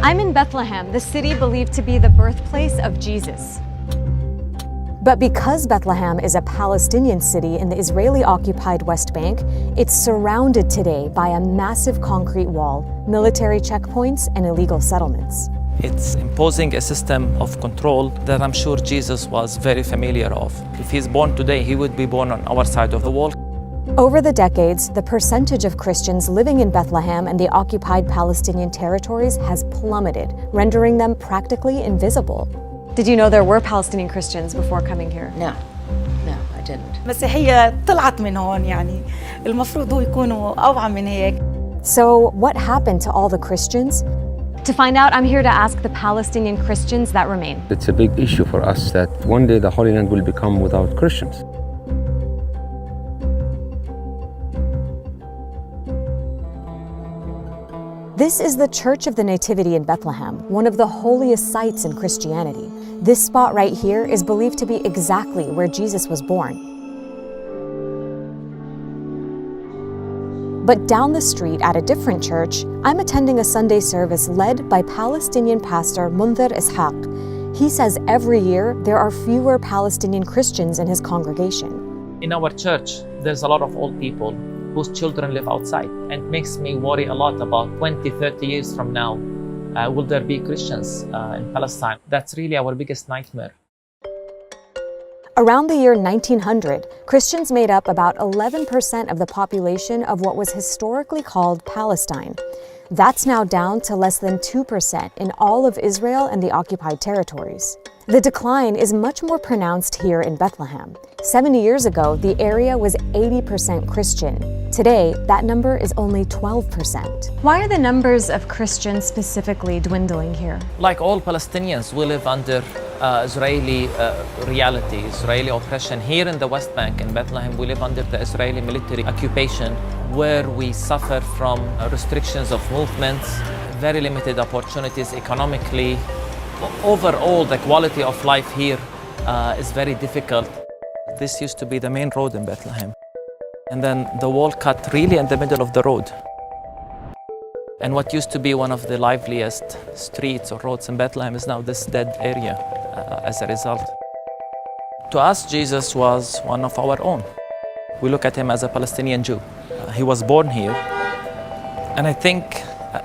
I'm in Bethlehem, the city believed to be the birthplace of Jesus. But because Bethlehem is a Palestinian city in the Israeli-occupied West Bank, it's surrounded today by a massive concrete wall, military checkpoints, and illegal settlements. It's imposing a system of control that I'm sure Jesus was very familiar of. If he's born today, he would be born on our side of the wall. Over the decades, the percentage of Christians living in Bethlehem and the occupied Palestinian territories has plummeted, rendering them practically invisible. Did you know there were Palestinian Christians before coming here? No, I didn't. بس هي طلعت من هون يعني المفروض هو يكونوا أوعى من هيك. So what happened to all the Christians? To find out, I'm here to ask the Palestinian Christians that remain. It's a big issue for us that one day the Holy Land will become without Christians. This is the Church of the Nativity in Bethlehem, one of the holiest sites in Christianity. This spot right here is believed to be exactly where Jesus was born. But down the street at a different church, I'm attending a Sunday service led by Palestinian pastor Munthir Ishaq. He says every year there are fewer Palestinian Christians in his congregation. In our church, there's a lot of old people whose children live outside, and it makes me worry a lot about 20, 30 years from now. Will there be Christians in Palestine? That's really our biggest nightmare. Around the year 1900, Christians made up about 11% of the population of what was historically called Palestine. That's now down to less than 2% in all of Israel and the occupied territories. The decline is much more pronounced here in Bethlehem. 70 years ago, the area was 80% Christian. Today, that number is only 12%. Why are the numbers of Christians specifically dwindling here? Like all Palestinians, we live under Israeli reality, Israeli oppression. Here in the West Bank, in Bethlehem, we live under the Israeli military occupation, where we suffer from restrictions of movement, very limited opportunities economically. Overall, the quality of life here is very difficult. This used to be the main road in Bethlehem. And then the wall cut really in the middle of the road. And what used to be one of the liveliest streets or roads in Bethlehem is now this dead area as a result. To us, Jesus was one of our own. We look at him as a Palestinian Jew. He was born here. And I think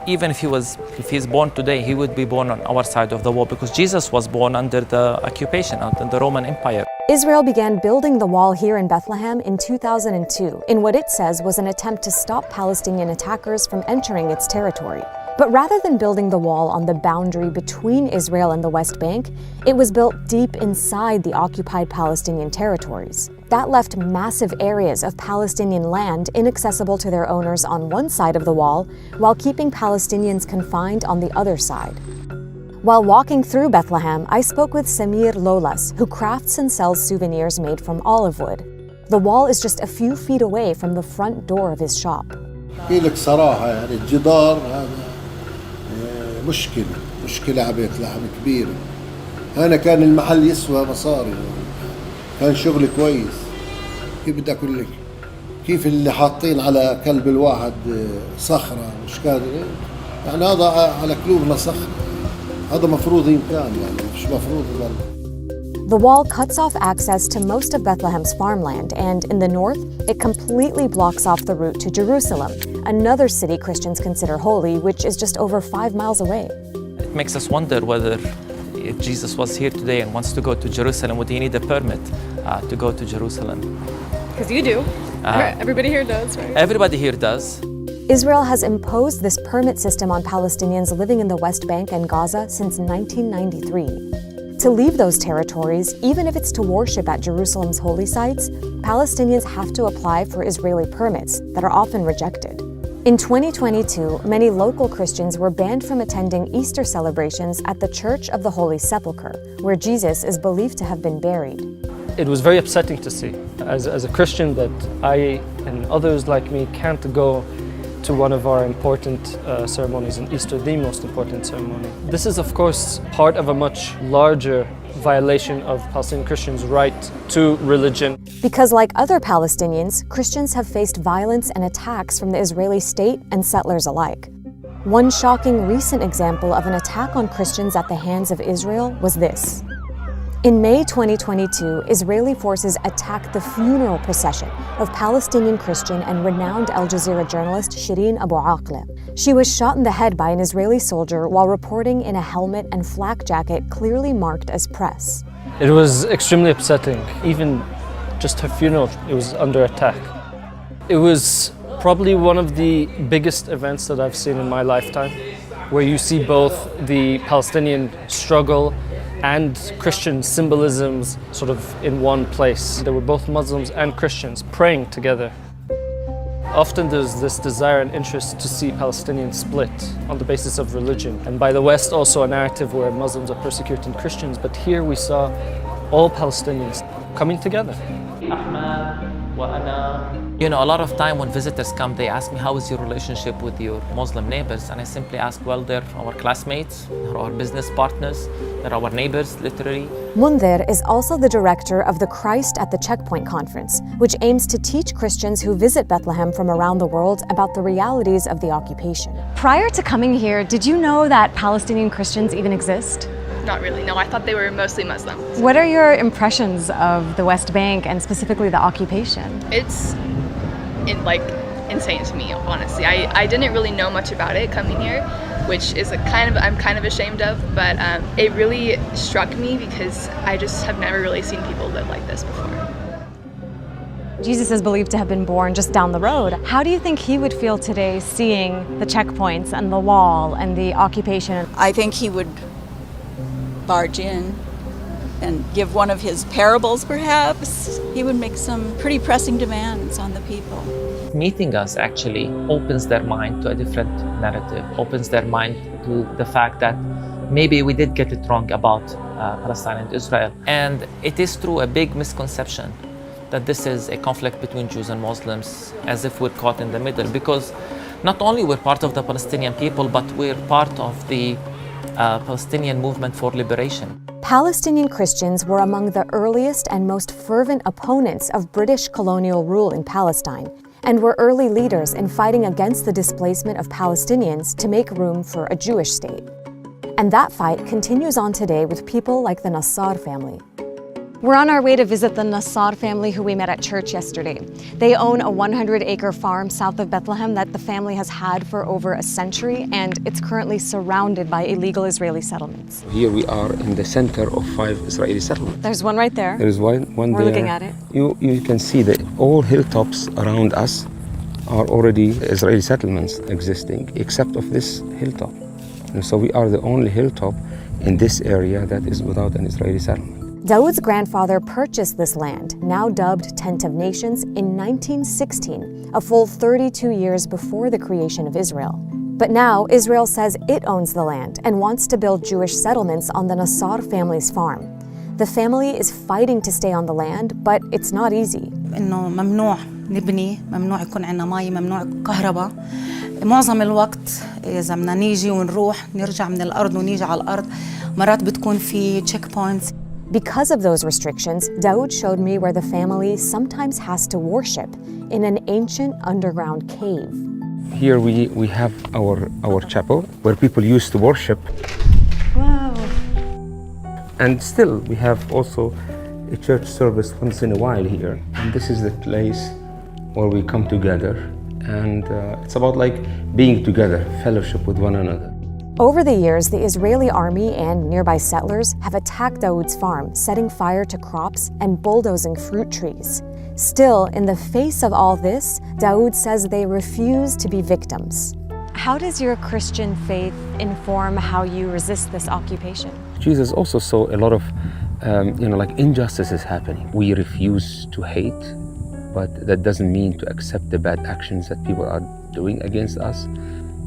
even if he's born today, he would be born on our side of the wall, because Jesus was born under the occupation, under the Roman Empire. Israel began building the wall here in Bethlehem in 2002 in what it says was an attempt to stop Palestinian attackers from entering its territory. But rather than building the wall on the boundary between Israel and the West Bank, it was built deep inside the occupied Palestinian territories. That left massive areas of Palestinian land inaccessible to their owners on one side of the wall, while keeping Palestinians confined on the other side. While walking through Bethlehem, I spoke with Samir Lolas, who crafts and sells souvenirs made from olive wood. The wall is just a few feet away from the front door of his shop. لك صراحة يعني الجدار هذا مشكلة عبيت لحم كبيرة. أنا كان المحل يسوى مصاري، كان شغل كويس. كيف بدي أقول لك؟ كيف اللي حاطين على كلب الواحد صخرة مش قادر، يعني هذا على قلوبنا صخرة. هذا مفروض يمكن يعني مش مفروض يضل. The wall cuts off access to most of Bethlehem's farmland, and in the north, it completely blocks off the route to Jerusalem, another city Christians consider holy, which is just over 5 miles away. It makes us wonder whether if Jesus was here today and wants to go to Jerusalem, would he need a permit to go to Jerusalem? Because you do. Everybody here does, right? Everybody here does. Israel has imposed this permit system on Palestinians living in the West Bank and Gaza since 1993. To leave those territories, even if it's to worship at Jerusalem's holy sites, Palestinians have to apply for Israeli permits that are often rejected. In 2022, many local Christians were banned from attending Easter celebrations at the Church of the Holy Sepulchre, where Jesus is believed to have been buried. It was very upsetting to see, as a Christian, that I and others like me can't go to one of our important ceremonies in Easter, the most important ceremony. This is, of course, part of a much larger violation of Palestinian Christians' right to religion. Because like other Palestinians, Christians have faced violence and attacks from the Israeli state and settlers alike. One shocking recent example of an attack on Christians at the hands of Israel was this. In May 2022, Israeli forces attacked the funeral procession of Palestinian Christian and renowned Al Jazeera journalist Shireen Abu Akleh. She was shot in the head by an Israeli soldier while reporting in a helmet and flak jacket clearly marked as press. It was extremely upsetting. Even just her funeral, it was under attack. It was probably one of the biggest events that I've seen in my lifetime, where you see both the Palestinian struggle and Christian symbolisms sort of in one place. There were both Muslims and Christians praying together. Often there's this desire and interest to see Palestinians split on the basis of religion. And by the West, also a narrative where Muslims are persecuting Christians. But here we saw all Palestinians coming together. You know, a lot of time when visitors come, they ask me, how is your relationship with your Muslim neighbors? And I simply ask, well, they're our classmates, they're our business partners, they're our neighbors, literally. Mundir is also the director of the Christ at the Checkpoint Conference, which aims to teach Christians who visit Bethlehem from around the world about the realities of the occupation. Prior to coming here, did you know that Palestinian Christians even exist? Not really, no. I thought they were mostly Muslims. What are your impressions of the West Bank and specifically the occupation? It's insane to me, honestly. I didn't really know much about it coming here, which is I'm kind of ashamed of, but it really struck me because I just have never really seen people live like this before. Jesus is believed to have been born just down the road. How do you think he would feel today seeing the checkpoints and the wall and the occupation? I think he would barge in and give one of his parables, perhaps. He would make some pretty pressing demands on the people. Meeting us actually opens their mind to a different narrative, opens their mind to the fact that maybe we did get it wrong about Palestine and Israel. And it is through a big misconception that this is a conflict between Jews and Muslims, as if we're caught in the middle, because not only we're part of the Palestinian people, but we're part of the Palestinian movement for liberation. Palestinian Christians were among the earliest and most fervent opponents of British colonial rule in Palestine, and were early leaders in fighting against the displacement of Palestinians to make room for a Jewish state. And that fight continues on today with people like the Nassar family. We're on our way to visit the Nassar family who we met at church yesterday. They own a 100-acre farm south of Bethlehem that the family has had for over a century, and it's currently surrounded by illegal Israeli settlements. Here we are in the center of 5 Israeli settlements. There's one right there. There is one We're there. looking at it. You can see that all hilltops around us are already Israeli settlements existing, except of this hilltop. And so we are the only hilltop in this area that is without an Israeli settlement. Dawood's grandfather purchased this land, now dubbed Tent of Nations, in 1916, a full 32 years before the creation of Israel. But now Israel says it owns the land and wants to build Jewish settlements on the Nassar family's farm. The family is fighting to stay on the land, but it's not easy. إنه ممنوع نبني، ممنوع يكون عندنا مي، ممنوع كهرباء. معظم الوقت إذا بدنا نيجي ونروح نرجع من الأرض ونيجي على الأرض، مرات بتكون في check points. Because of those restrictions, Dawood showed me where the family sometimes has to worship in an ancient underground cave. Here we have our chapel where people used to worship. Wow. And still we have also a church service once in a while here. And this is the place where we come together. And it's about like being together, fellowship with one another. Over the years, the Israeli army and nearby settlers have attacked Dawood's farm, setting fire to crops and bulldozing fruit trees. Still, in the face of all this, Dawood says they refuse to be victims. How does your Christian faith inform how you resist this occupation? Jesus also saw a lot of injustices happening. We refuse to hate, but that doesn't mean to accept the bad actions that people are doing against us.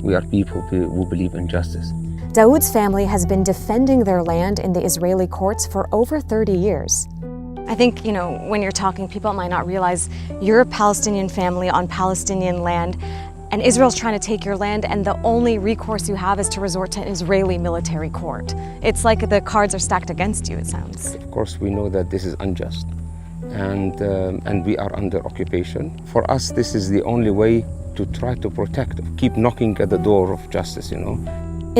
We are people who believe in justice. Dawood's family has been defending their land in the Israeli courts for over 30 years. I think, when you're talking, people might not realize you're a Palestinian family on Palestinian land, and Israel's trying to take your land, and the only recourse you have is to resort to an Israeli military court. It's like the cards are stacked against you, it sounds. Of course, we know that this is unjust, and we are under occupation. For us, this is the only way to try to protect, keep knocking at the door of justice,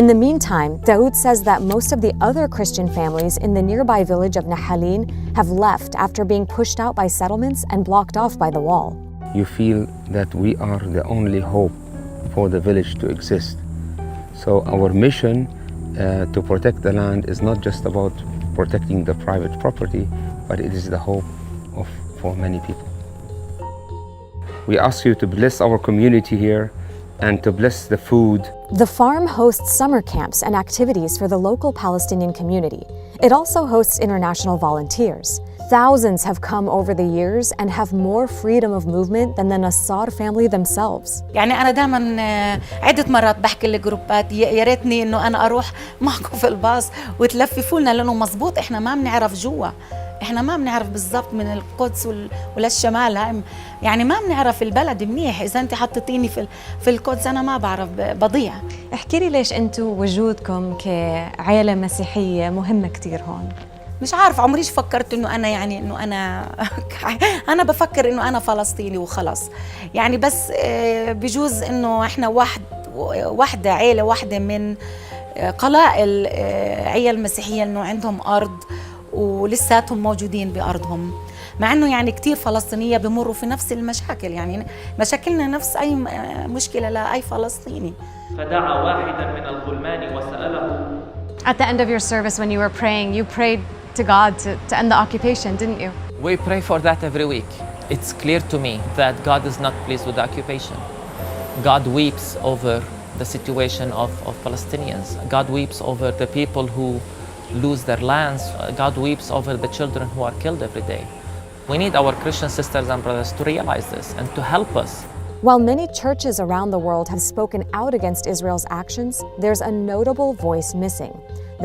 In the meantime, Daoud says that most of the other Christian families in the nearby village of Nahalin have left after being pushed out by settlements and blocked off by the wall. You feel that we are the only hope for the village to exist. So our mission to protect the land is not just about protecting the private property, but it is the hope for many people. We ask you to bless our community here and to bless the food. The farm hosts summer camps and activities for the local Palestinian community. It also hosts international volunteers. Thousands have come over the years and have more freedom of movement than the Nassar family themselves. يعني أنا دائما عدة مرات بحكي للجروبات يا ريتني إنه أنا أروح معكم في الباص وتلففوا لنا لأنه مزبوط إحنا ما بنعرف جوا. إحنا ما بنعرف بالضبط من القدس وللشمال يعني ما بنعرف البلد منيح. إذا أنت حطيتيني في القدس أنا ما بعرف بضيع. احكي لي ليش أنتوا وجودكم كعائلة مسيحية مهمة كتير هون؟ مش عارف عمريش فكرت إنه أنا أنا بفكر إنه أنا فلسطيني وخلاص يعني بس بجوز إنه إحنا واحدة عائلة واحدة من قلائل عيال مسيحية إنه عندهم أرض ولساتهم موجودين بأرضهم مع إنه يعني كتير فلسطينية بمروا في نفس المشاكل يعني مشاكلنا نفس أي مشكلة لأي فلسطيني. فدعا واحدا من الغلمان وسأله. At the end of your service when you were praying, you prayed to God to end the occupation, didn't you? We pray for that every week. It's clear to me that God is not pleased with the occupation. God weeps over the situation of Palestinians. God weeps over the people who lose their lands. God weeps over the children who are killed every day. We need our Christian sisters and brothers to realize this and to help us. While many churches around the world have spoken out against Israel's actions, there's a notable voice missing: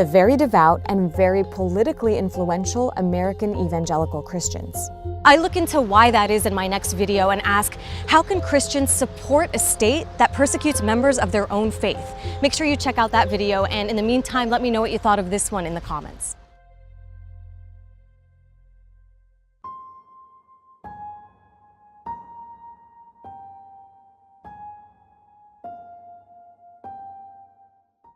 the very devout and very politically influential American evangelical Christians. I look into why that is in my next video and ask, how can Christians support a state that persecutes members of their own faith? Make sure you check out that video, and in the meantime, let me know what you thought of this one in the comments.